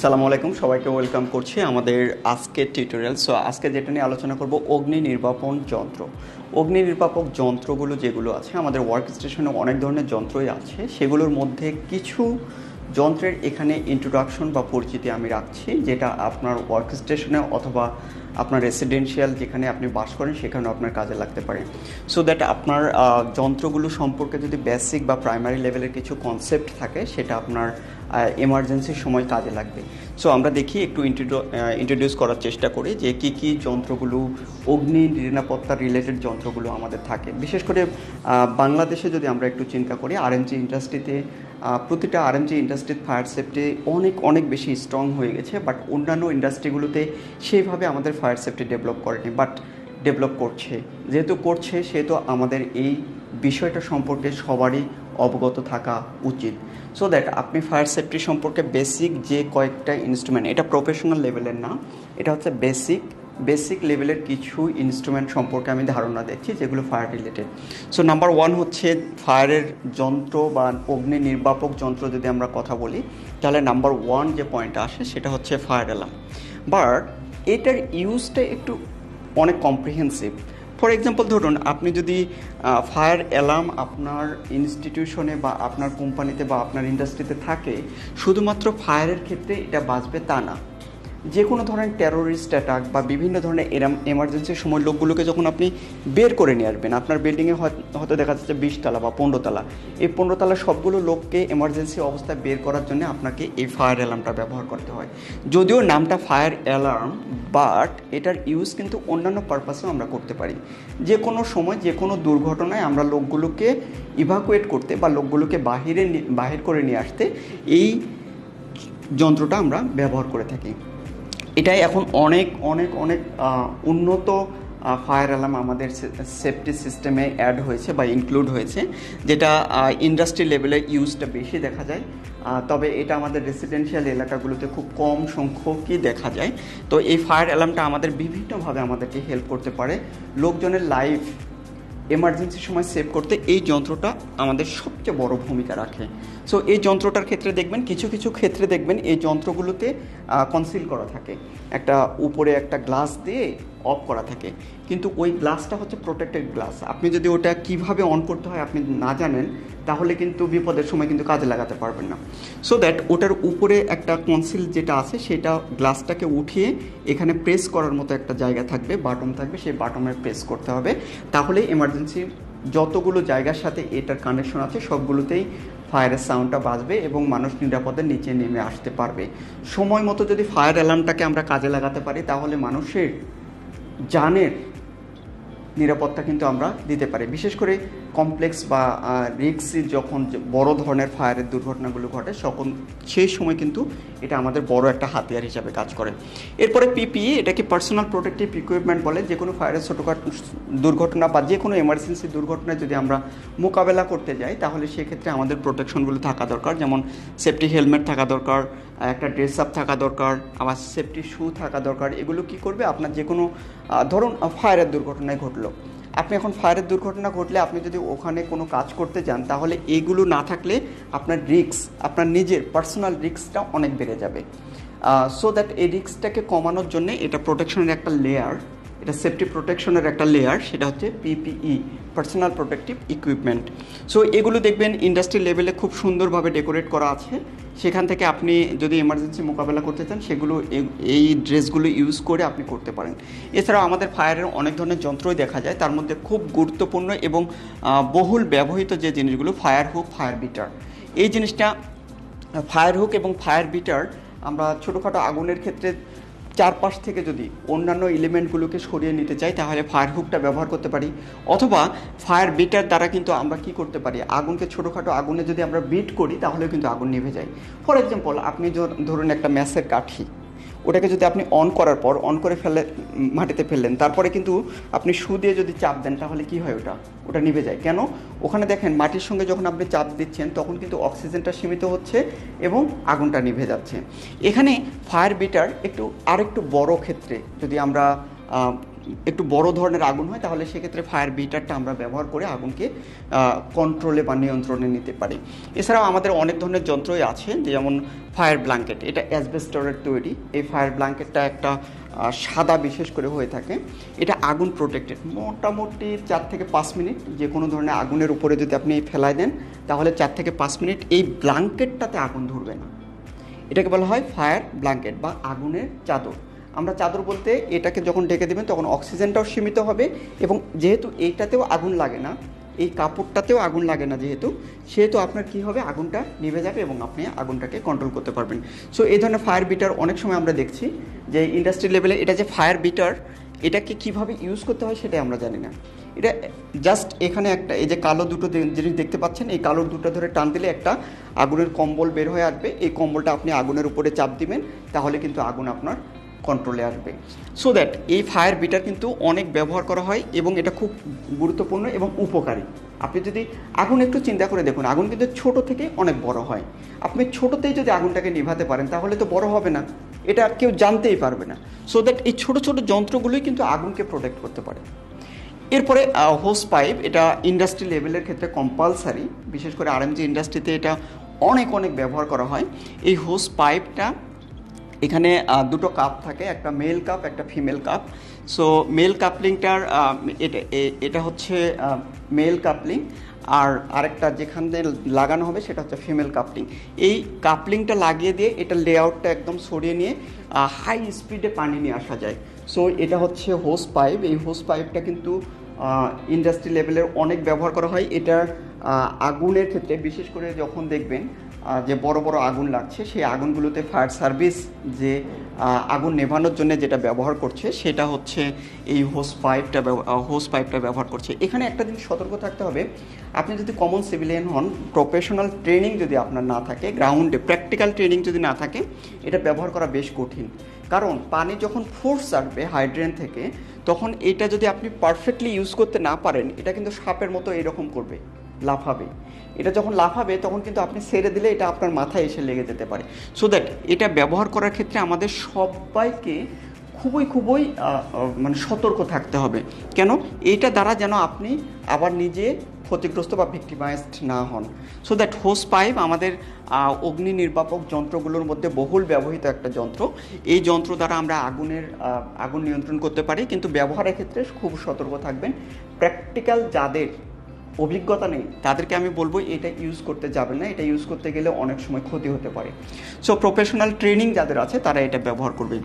সালামু আলাইকুম, সবাইকে ওয়েলকাম করছি আমাদের আজকের টিউটোরিয়াল। সো আজকে যেটা নিয়ে আলোচনা করব অগ্নি নির্বাপন যন্ত্র। অগ্নি নির্বাপক যন্ত্রগুলো যেগুলো আছে আমাদের ওয়ার্ক স্টেশনে অনেক ধরনের যন্ত্রই আছে, সেগুলোর মধ্যে কিছু যন্ত্রের এখানে ইন্ট্রোডাকশন বা পরিচিতি আমি রাখছি, যেটা আপনার ওয়ার্ক স্টেশনে অথবা আপনার রেসিডেন্সিয়াল যেখানে আপনি বাস করেন সেখানে আপনার কাজে লাগতে পারে। সো দ্যাট আপনার যন্ত্রগুলো সম্পর্কে যদি বেসিক বা প্রাইমারি লেভেলের কিছু কনসেপ্ট থাকে সেটা আপনার এমার্জেন্সির সময় কাজে লাগবে। সো আমরা দেখি একটু ইন্ট্রোডিউস করার চেষ্টা করি যে কী কী যন্ত্রগুলো অগ্নি নিরাপত্তা রিলেটেড যন্ত্রগুলো আমাদের থাকে। বিশেষ করে বাংলাদেশে যদি আমরা একটু চিন্তা করি, আরএমজি ইন্ডাস্ট্রিতে প্রতিটা আরএমজি ইন্ডাস্ট্রির ফায়ার সেফটি অনেক অনেক বেশি স্ট্রং হয়ে গেছে, বাট অন্যান্য ইন্ডাস্ট্রিগুলোতে সেইভাবে আমাদের ফায়ার সেফটি ডেভেলপ করেনি, বাট ডেভেলপ করছে। যেহেতু করছে সেহেতু আমাদের এই বিষয়টা সম্পর্কে সবারই অবগত থাকা উচিত। সো দ্যাট আপনি ফায়ার সেফটি সম্পর্কে বেসিক যে কয়েকটা ইনস্ট্রুমেন্ট, এটা প্রফেশনাল লেভেলের না, এটা হচ্ছে বেসিক লেভেলের কিছু ইনস্ট্রুমেন্ট সম্পর্কে আমি ধারণা দিচ্ছি যেগুলো fire related. So number one হচ্ছে ফায়ারের যন্ত্র বা অগ্নি নির্বাপক যন্ত্র। যদি আমরা কথা বলি তাহলে নাম্বার ওয়ান যে পয়েন্টটা আসে সেটা হচ্ছে ফায়ার অ্যালার্ম। বাট এটার ইউজটা একটু অনেক কম্প্রিহেন্সিভ। ফর এক্সাম্পল ধরুন, আপনি যদি ফায়ার অ্যালার্ম আপনার ইনস্টিটিউশনে বা আপনার কোম্পানিতে বা আপনার ইন্ডাস্ট্রিতে থাকে, শুধুমাত্র ফায়ারের ক্ষেত্রে এটা বাঁচবে তা না। যে কোনো ধরনের টেরোরিস্ট অ্যাটাক বা বিভিন্ন ধরনের এমার্জেন্সির সময় লোকগুলোকে যখন আপনি বের করে নিয়ে আসবেন, আপনার বিল্ডিংয়ে হয়তো দেখা যাচ্ছে 20 তলা বা 15 তলা, এই 15 তলা সবগুলো লোককে এমার্জেন্সি অবস্থায় বের করার জন্য আপনাকে এই ফায়ার অ্যালার্মটা ব্যবহার করতে হয়। যদিও নামটা ফায়ার অ্যালার্ম, বাট এটার ইউজ কিন্তু অন্যান্য পারপাসেও আমরা করতে পারি। যে কোনো সময় যে কোনো দুর্ঘটনায় আমরা লোকগুলোকে ইভাকুয়েট করতে বা লোকগুলোকে বাহির করে নিয়ে আসতে এই যন্ত্রটা আমরা ব্যবহার করে থাকি। এটাই এখন অনেক অনেক অনেক উন্নত ফায়ার অ্যালার্ম আমাদের সেফটি সিস্টেমে অ্যাড হয়েছে বা ইনক্লুড হয়েছে, যেটা ইন্ডাস্ট্রি লেভেলে ইউজটা বেশি দেখা যায়। তবে এটা আমাদের রেসিডেন্সিয়াল এলাকাগুলোতে খুব কম সংখ্যকই দেখা যায়। তো এই ফায়ার অ্যালার্মটা আমাদের বিভিন্নভাবে আমাদেরকে হেল্প করতে পারে। লোকজনের লাইফ এমার্জেন্সির সময় সেভ করতে এই যন্ত্রটা আমাদের সবচেয়ে বড় ভূমিকা রাখে। সো এই যন্ত্রটার ক্ষেত্রে দেখবেন কিছু কিছু ক্ষেত্রে দেখবেন এই যন্ত্রগুলোতে কনসিল করা থাকে, একটা উপরে একটা গ্লাস দিয়ে অফ করা থাকে, কিন্তু ওই গ্লাসটা হচ্ছে প্রোটেক্টেড গ্লাস। আপনি যদি ওটা কিভাবে অন করতে হয় আপনি না জানেন তাহলে কিন্তু বিপদের সময় কিন্তু কাজে লাগাতে পারবেন না। সো দ্যাট ওটার উপরে একটা কনসিল যেটা আছে সেটা গ্লাসটাকে উঠিয়ে এখানে প্রেস করার মতো একটা জায়গা থাকবে, বাটন থাকবে, সেই বাটনে প্রেস করতে হবে। তাহলে এমার্জেন্সি যতগুলো জায়গার সাথে এটার কানেকশন আছে সবগুলোতেই ফায়ারের সাউন্ডটা বাজবে এবং মানুষ নিরাপদে নিচে নেমে আসতে পারবে। সময় মতো যদি ফায়ার অ্যালার্মটাকে আমরা কাজে লাগাতে পারি তাহলে মানুষের জানের নিরাপত্তা কিন্তু আমরা দিতে পারি। বিশেষ করে কমপ্লেক্স বা রিস্কি যখন বড় ধরনের ফায়ারের দুর্ঘটনাগুলো ঘটে তখন সেই সময় কিন্তু এটা আমাদের বড় একটা হাতিয়ার হিসাবে কাজ করে। এরপরে পিপিই, এটাকে পার্সোনাল প্রোটেক্টিভ ইকুইপমেন্ট বলে। যে কোনো ফায়ারের ছোটোখাটো দুর্ঘটনা বা যে কোনো এমার্জেন্সি দুর্ঘটনায় যদি আমরা মোকাবেলা করতে যাই তাহলে সেক্ষেত্রে আমাদের প্রোটেকশনগুলো থাকা দরকার। যেমন সেফটি হেলমেট থাকা দরকার, একটা ড্রেস আপ থাকা দরকার, আবার সেফটি শু থাকা দরকার। এগুলো কি করবে, আপনার যে কোনো ধরুন ফায়ারের দুর্ঘটনায় ঘটলো, আপনি এখন ফায়ারের দুর্ঘটনা ঘটলে আপনি যদি ওখানে কোনো কাজ করতে যান তাহলে এইগুলো না থাকলে আপনার রিস্ক, আপনার নিজের পার্সোনাল রিস্কটা অনেক বেড়ে যাবে। সো দ্যাট এই রিস্কটাকে কমানোর জন্য এটা প্রোটেকশনের একটা লেয়ার, এটা সেফটি প্রোটেকশনের একটা লেয়ার, সেটা হচ্ছে PPE, personal protective equipment. So এগুলো দেখবেন ইন্ডাস্ট্রি লেভেলে খুব সুন্দরভাবে ডেকোরেট করা আছে। সেখান থেকে আপনি যদি এমার্জেন্সি মোকাবেলা করতে চান সেগুলো এই ড্রেসগুলো ইউজ করে আপনি করতে পারেন। এছাড়াও আমাদের ফায়ারের অনেক ধরনের যন্ত্রই দেখা যায়, তার মধ্যে খুব গুরুত্বপূর্ণ এবং বহুল ব্যবহৃত যে জিনিসগুলো ফায়ার হুক, ফায়ার বিটার। এই জিনিসটা ফায়ার হুক এবং ফায়ার বিটার আমরা ছোটোখাটো আগুনের ক্ষেত্রে চারপাশ থেকে যদি অন্যান্য এলিমেন্টগুলোকে সরিয়ে নিতে চাই তাহলে ফায়ার হুকটা ব্যবহার করতে পারি, অথবা ফায়ার বিটার দ্বারা কিন্তু আমরা কি করতে পারি, আগুনকে ছোটোখাটো আগুনে যদি আমরা বিট করি তাহলেও কিন্তু আগুন নিভে যায়। ফর এক্সাম্পল, আপনি ধরুন একটা ম্যাচের কাঠি, ওটাকে যদি আপনি অন করার পর অন করে মাটিতে ফেললেন, তারপরে কিন্তু আপনি শু দিয়ে যদি চাপ দেন তাহলে কি হয়, ওটা নিভে যায়। কেন? ওখানে দেখেন মাটির সঙ্গে যখন আপনি চাপ দিচ্ছেন তখন কিন্তু অক্সিজেনটা সীমিত হচ্ছে এবং আগুনটা নিভে যাচ্ছে। এখানে ফায়ার বিটার আরেকটু বড় ক্ষেত্রে যদি আমরা একটু বড় ধরনের আগুন হয়, তাহলে সেক্ষেত্রে ফায়ার বিটারটা আমরা ব্যবহার করে আগুনকে কন্ট্রোলে বা নিয়ন্ত্রণে নিতে পারি। এছাড়াও আমাদের অনেক ধরনের যন্ত্রই আছে, যেমন ফায়ার ব্ল্যাঙ্কেট, এটা অ্যাসবেস্টসের তৈরি। এই ফায়ার ব্ল্যাঙ্কেটটা একটা সাদা বিশেষ করে হয়ে থাকে, এটা আগুন প্রোটেক্টেড। মোটামুটি 4 থেকে 5 মিনিট যে কোনো ধরনের আগুনের উপরে যদি আপনি ফেলাই দেন, তাহলে 4 থেকে 5 মিনিট এই ব্ল্যাঙ্কেটটাতে আগুন ধরবে না। এটাকে বলা হয় ফায়ার ব্ল্যাঙ্কেট বা আগুনের চাদর। আমরা চাদর বলতে এটাকে যখন ঢেকে দেবেন তখন অক্সিজেনটাও সীমিত হবে, এবং যেহেতু এইটাতেও আগুন লাগে না, এই কাপড়টাতেও আগুন লাগে না সেহেতু আপনার কি হবে, আগুনটা নিভে যাবে এবং আপনি আগুনটাকে কন্ট্রোল করতে পারবেন। সো এই ধরনের ফায়ার বিটার অনেক সময় আমরা দেখছি যে ইন্ডাস্ট্রি লেভেলে এটা যে ফায়ার বিটার, এটাকে কিভাবে ইউজ করতে হয় সেটাই আমরা জানি না। এটা জাস্ট এখানে একটা এই যে কালো দুটো জিনিস দেখতে পাচ্ছেন, এই কালো দুটো ধরে টান দিলে একটা আগুনের কম্বল বের হয়ে আসবে। এই কম্বলটা আপনি আগুনের উপরে চাপ দিবেন, তাহলে কিন্তু আগুন আপনার কন্ট্রোলে আসবে। সো দ্যাট এই ফায়ার বিটার কিন্তু অনেক ব্যবহার করা হয় এবং এটা খুব গুরুত্বপূর্ণ এবং উপকারী। আপনি যদি আগুন একটু চিন্তা করে দেখুন, আগুন কিন্তু ছোট থেকে অনেক বড় হয়। আপনি ছোটোতেই যদি আগুনটাকে নিভাতে পারেন তাহলে তো বড় হবে না, এটা আর কেউ জানতেই পারবে না। সো দ্যাট এই ছোট ছোট যন্ত্রগুলোই কিন্তু আগুনকে প্রোটেক্ট করতে পারে। এরপরে হোস পাইপ, এটা ইন্ডাস্ট্রি লেভেলের ক্ষেত্রে কম্পালসারি, বিশেষ করে আরএমজি ইন্ডাস্ট্রিতে এটা অনেক অনেক ব্যবহার করা হয়। এই হোস পাইপটা, এখানে দুটো কাপ থাকে, একটা মেল কাপ একটা ফিমেল কাপ। সো মেল কাপলিংটার এটা হচ্ছে মেল কাপলিং, আর আরেকটা যেখানে লাগানো হবে সেটা হচ্ছে ফিমেল কাপলিং। এই কাপলিংটা লাগিয়ে দিয়ে এটা লেআউটটা একদম সরিয়ে নিয়ে হাই স্পিডে পানি নিয়ে আসা যায়। সো এটা হচ্ছে হোস পাইপ। এই হোস পাইপটা কিন্তু ইন্ডাস্ট্রি লেভেলের অনেক ব্যবহার করা হয়। এটার আগুনের ক্ষেত্রে বিশেষ করে যখন দেখবেন যে বড় বড় আগুন লাগছে, সেই আগুনগুলোতে ফায়ার সার্ভিস যে আগুন নেভানোর জন্য যেটা ব্যবহার করছে সেটা হচ্ছে এই হোস পাইপটা ব্যবহার করছে। এখানে একটা জিনিস সতর্ক থাকতে হবে, আপনি যদি কমন সিভিলিয়ান হন, প্রফেশনাল ট্রেনিং যদি আপনার না থাকে, গ্রাউন্ডে প্র্যাকটিক্যাল ট্রেনিং যদি না থাকে, এটা ব্যবহার করা বেশ কঠিন। কারণ পানি যখন ফোর্স আসবে হাইড্রেন থেকে, তখন এটা যদি আপনি পারফেক্টলি ইউজ করতে না পারেন, এটা কিন্তু সাপের মতো এরকম করবে, লাফাবে। এটা যখন লাফাবে তখন কিন্তু আপনি ছেড়ে দিলে এটা আপনার মাথায় এসে লেগে যেতে পারে। সো দ্যাট এটা ব্যবহার করার ক্ষেত্রে আমাদের সবাইকে খুবই মানে সতর্ক থাকতে হবে। কেন? এইটা দ্বারা যেন আপনি আবার নিজে ক্ষতিগ্রস্ত বা ভিক্টিমাইজড না হন। সো দ্যাট হোস পাইপ আমাদের অগ্নি নির্বাপক যন্ত্রগুলোর মধ্যে বহুল ব্যবহৃত একটা যন্ত্র। এই যন্ত্র দ্বারা আমরা আগুন নিয়ন্ত্রণ করতে পারি, কিন্তু ব্যবহারের ক্ষেত্রে খুব সতর্ক থাকবেন। প্র্যাকটিক্যাল যাদের অভিজ্ঞতা নেই তাদেরকে আমি বলবো এটা ইউজ করতে যাবেন না, এটা ইউজ করতে গেলে অনেক সময় ক্ষতি হতে পারে। সো প্রফেশনাল ট্রেনিং যাদের আছে তারা এটা ব্যবহার করবে।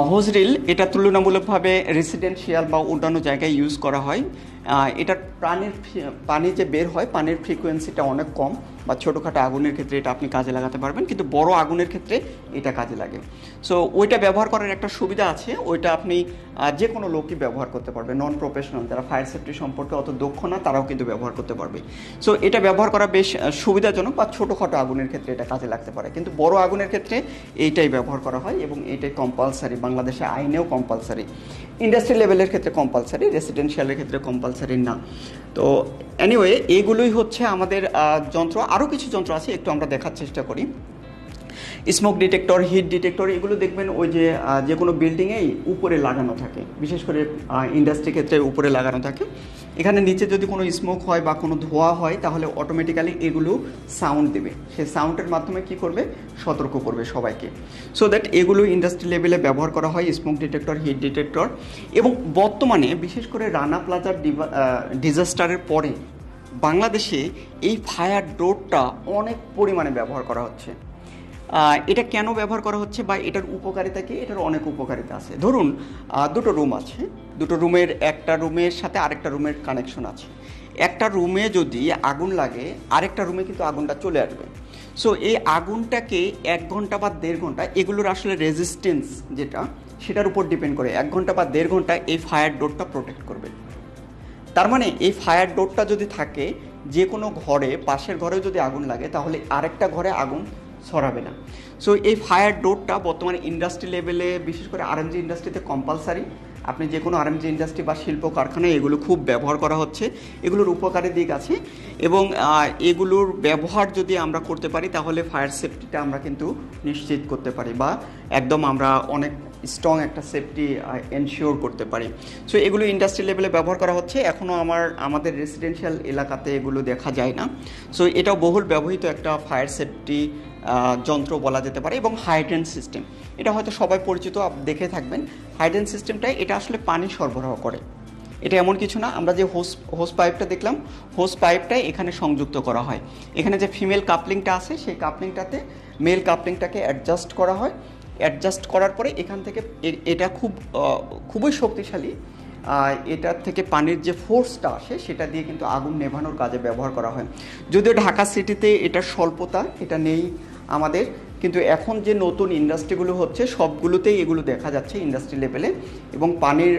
হোজ রিল, এটা তুলনামূলকভাবে রেসিডেন্সিয়াল বা অন্যান্য জায়গায় ইউজ করা হয়। এটার পানি যে বের হয়, পানির ফ্রিকোয়েন্সিটা অনেক কম, বা ছোটোখাটো আগুনের ক্ষেত্রে এটা আপনি কাজে লাগাতে পারবেন, কিন্তু বড় আগুনের ক্ষেত্রে এটা কাজে লাগে। সো ওইটা ব্যবহার করার একটা সুবিধা আছে, ওইটা আপনি যে কোনো লোকই ব্যবহার করতে পারবে, নন প্রফেশনাল যারা ফায়ার সেফটি সম্পর্কে অত দক্ষ না তারাও কিন্তু ব্যবহার করতে পারবে। সো এটা ব্যবহার করা বেশ সুবিধাজনক, বা ছোটোখাটো আগুনের ক্ষেত্রে এটা কাজে লাগতে পারে, কিন্তু বড় আগুনের ক্ষেত্রে এইটাই ব্যবহার করা হয় এবং এইটাই কম্পালসারি, বাংলাদেশে আইনেও কম্পালসারি। ইন্ডাস্ট্রি লেভেলের ক্ষেত্রে কম্পালসারি, রেসিডেন্সিয়ালের ক্ষেত্রে কম্পালসারি না। তো এনিওয়ে, এইগুলোই হচ্ছে আমাদের যন্ত্র। আরও কিছু যন্ত্র আছে, একটু আমরা দেখার চেষ্টা করি। স্মোক ডিটেক্টর, হিট ডিটেক্টর, এগুলো দেখবেন ওই যে কোনো বিল্ডিংয়েই উপরে লাগানো থাকে, বিশেষ করে ইন্ডাস্ট্রি ক্ষেত্রে উপরে লাগানো থাকে। এখানে নিচে যদি কোনো স্মোক হয় বা কোনো ধোঁয়া হয় তাহলে অটোমেটিক্যালি এগুলো সাউন্ড দেবে, সেই সাউন্ডের মাধ্যমে কি করবে, সতর্ক করবে সবাইকে। সো দ্যাট এগুলো ইন্ডাস্ট্রি লেভেলে ব্যবহার করা হয়, স্মোক ডিটেক্টর, হিট ডিটেক্টর। এবং বর্তমানে বিশেষ করে রানা প্লাজার ডিজাস্টারের পরে বাংলাদেশে এই ফায়ার ডোরটা অনেক পরিমাণে ব্যবহার করা হচ্ছে। এটা কেন ব্যবহার করা হচ্ছে বা এটার উপকারিতা কি? এটার অনেক উপকারিতা আছে। ধরুন দুটো রুম আছে, দুটো রুমের একটা রুমের সাথে আরেকটা রুমের কানেকশন আছে। একটা রুমে যদি আগুন লাগে আরেকটা রুমে কিন্তু আগুনটা চলে আসবে। সো এই আগুনটাকে 1 ঘন্টা বা 1.5 ঘন্টা, এগুলোর আসলে রেজিস্ট্যান্স যেটা সেটার উপর ডিপেন্ড করে, 1 ঘন্টা বা 1.5 ঘন্টা এই ফায়ার ডোরটা প্রোটেক্ট করবে। তার মানে এই ফায়ার ডোরটা যদি থাকে, যে কোনো ঘরে, পাশের ঘরেও যদি আগুন লাগে তাহলে আরেকটা ঘরে আগুন ছড়াবে না। সো এই ফায়ার ডোরটা বর্তমানে ইন্ডাস্ট্রি লেভেলে, বিশেষ করে আরএমজি ইন্ডাস্ট্রিতে কম্পালসারি। আপনি যে কোনো আরএমজি ইন্ডাস্ট্রি বা শিল্প কারখানায় এগুলো খুব ব্যবহার করা হচ্ছে। এগুলোর উপকারী দিক আছে এবং এগুলোর ব্যবহার যদি আমরা করতে পারি তাহলে ফায়ার সেফটিটা আমরা কিন্তু নিশ্চিত করতে পারি বা একদম আমরা অনেক স্ট্রং একটা সেফটি এনশিওর করতে পারি। সো এগুলো ইন্ডাস্ট্রি লেভেলে ব্যবহার করা হচ্ছে, এখনও আমাদের রেসিডেন্সিয়াল এলাকাতে এগুলো দেখা যায় না। সো এটাও বহুল ব্যবহৃত একটা ফায়ার সেফটি যন্ত্র বলা যেতে পারে। এবং হাইড্রেন্ট সিস্টেম, এটা হয়তো সবাই পরিচিত, দেখে থাকবেন। হাইড্রেন্ট সিস্টেমটাই এটা আসলে পানি সরবরাহ করে। এটা এমন কিছু না, আমরা যে হোস পাইপটা দেখলাম, হোস পাইপটাই এখানে সংযুক্ত করা হয়। এখানে যে ফিমেল কাপলিংটা আছে সেই কাপলিংটাতে মেল কাপলিংটাকে অ্যাডজাস্ট করা হয়। অ্যাডজাস্ট করার পরে এখান থেকে এটা খুবই শক্তিশালী, এটার থেকে পানির যে ফোর্সটা আসে সেটা দিয়ে কিন্তু আগুন নেভানোর কাজে ব্যবহার করা হয়। যদিও ঢাকা সিটিতে এটার স্বল্পতা, এটা নেই আমাদের, কিন্তু এখন যে নতুন ইন্ডাস্ট্রিগুলো হচ্ছে সবগুলোতেই এগুলো দেখা যাচ্ছে ইন্ডাস্ট্রি লেভেলে। এবং পানির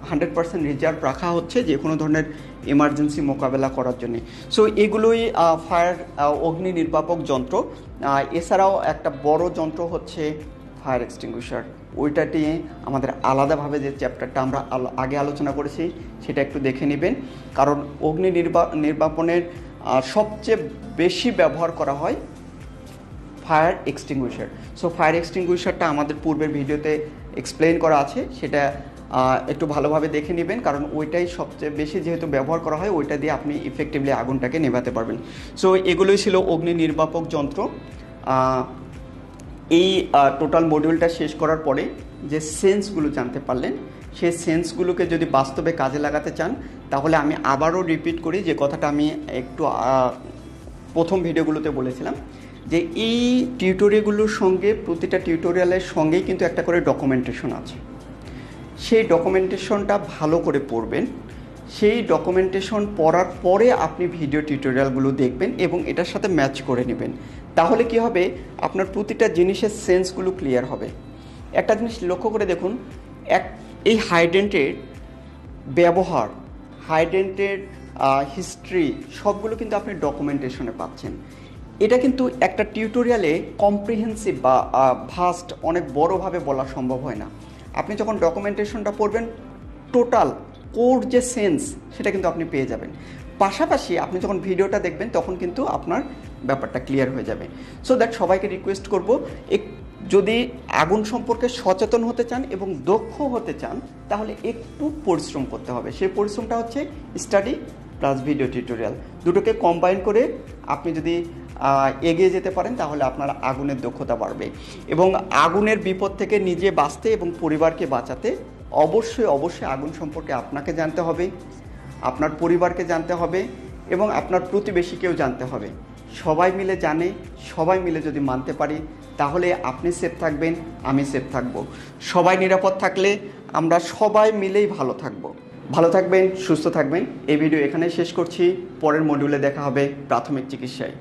100% রিজার্ভ রাখা হচ্ছে যে কোনো ধরনের এমার্জেন্সি মোকাবেলা করার জন্য। সো এগুলোই ফায়ার অগ্নি নির্বাপক যন্ত্র। এছাড়াও একটা বড় যন্ত্র হচ্ছে ফায়ার এক্সটিংগুইশার। ওইটা নিয়ে আমাদের আলাদাভাবে যে চ্যাপ্টারটা আমরা আগে আলোচনা করেছি সেটা একটু দেখে নেবেন, কারণ অগ্নি নির্বাপনের সবচেয়ে বেশি ব্যবহার করা হয় ফায়ার এক্সটিংগুইশার। সো ফায়ার এক্সটিংগুইশারটা আমাদের পূর্বের ভিডিওতে এক্সপ্লেন করা আছে, সেটা একটু ভালোভাবে দেখে নেবেন, কারণ ওইটাই সবচেয়ে বেশি যেহেতু ব্যবহার করা হয়, ওইটা দিয়ে আপনি ইফেক্টিভলি আগুনটাকে নেভাতে পারবেন। সো এগুলোই ছিল অগ্নি নির্বাপক যন্ত্র। এই টোটাল মডিউলটা শেষ করার পরে যে সেন্সগুলো জানতে পারলেন, সেই সেন্সগুলোকে যদি বাস্তবে কাজে লাগাতে চান তাহলে আমি আবারও রিপিট করি যে কথাটা আমি একটু প্রথম ভিডিওগুলোতে বলেছিলাম, যে এই টিউটোরিয়ালগুলোর সঙ্গে প্রতিটা টিউটোরিয়ালের সঙ্গেই কিন্তু একটা করে ডকুমেন্টেশন আছে। সেই ডকুমেন্টেশনটা ভালো করে পড়বেন। সেই ডকুমেন্টেশন পড়ার পরে আপনি ভিডিও টিউটোরিয়ালগুলো দেখবেন এবং এটার সাথে ম্যাচ করে নেবেন। তাহলে কি হবে, আপনার প্রতিটা জিনিসের সেন্সগুলো ক্লিয়ার হবে। একটা জিনিস লক্ষ্য করে দেখুন, এই হাইড্রেন্টের ব্যবহার, হাইড্রেন্টের হিস্ট্রি সবগুলো কিন্তু আপনি ডকুমেন্টেশনে পাচ্ছেন। এটা কিন্তু একটা টিউটোরিয়ালে কম্প্রিহেন্সিভ বা ভাস্ট অনেক বড়োভাবে বলা সম্ভব হয় না। আপনি যখন ডকুমেন্টেশনটা পড়বেন টোটাল কোর যে সেন্স সেটা কিন্তু আপনি পেয়ে যাবেন। পাশাপাশি আপনি যখন ভিডিওটা দেখবেন তখন কিন্তু আপনার ব্যাপারটা ক্লিয়ার হয়ে যাবে। সো দ্যাট সবাইকে রিকোয়েস্ট করব, যদি আগুন সম্পর্কে সচেতন হতে চান এবং দক্ষ হতে চান তাহলে একটু পরিশ্রম করতে হবে। সেই পরিশ্রমটা হচ্ছে স্টাডি প্লাস ভিডিও টিউটোরিয়াল, দুটোকে কম্বাইন করে আপনি যদি এগিয়ে যেতে পারেন তাহলে আপনার আগুনের দক্ষতা বাড়বে। এবং আগুনের বিপদ থেকে নিজে বাঁচতে এবং পরিবারকে বাঁচাতে অবশ্যই আগুন সম্পর্কে আপনাকে জানতে হবে, আপনার পরিবারকে জানতে হবে এবং আপনার প্রতিবেশীকেও জানতে হবে। সবাই মিলে জানে, সবাই মিলে যদি মানতে পারি তাহলে আপনি সেফ থাকবেন, আমি সেফ থাকব। সবাই নিরাপদ থাকলে আমরা সবাই মিলেই ভালো থাকব। ভালো থাকবেন, সুস্থ থাকবেন। এই ভিডিও এখানেই শেষ করছি। পরের মডিউলে দেখা হবে প্রাথমিক চিকিৎসায়।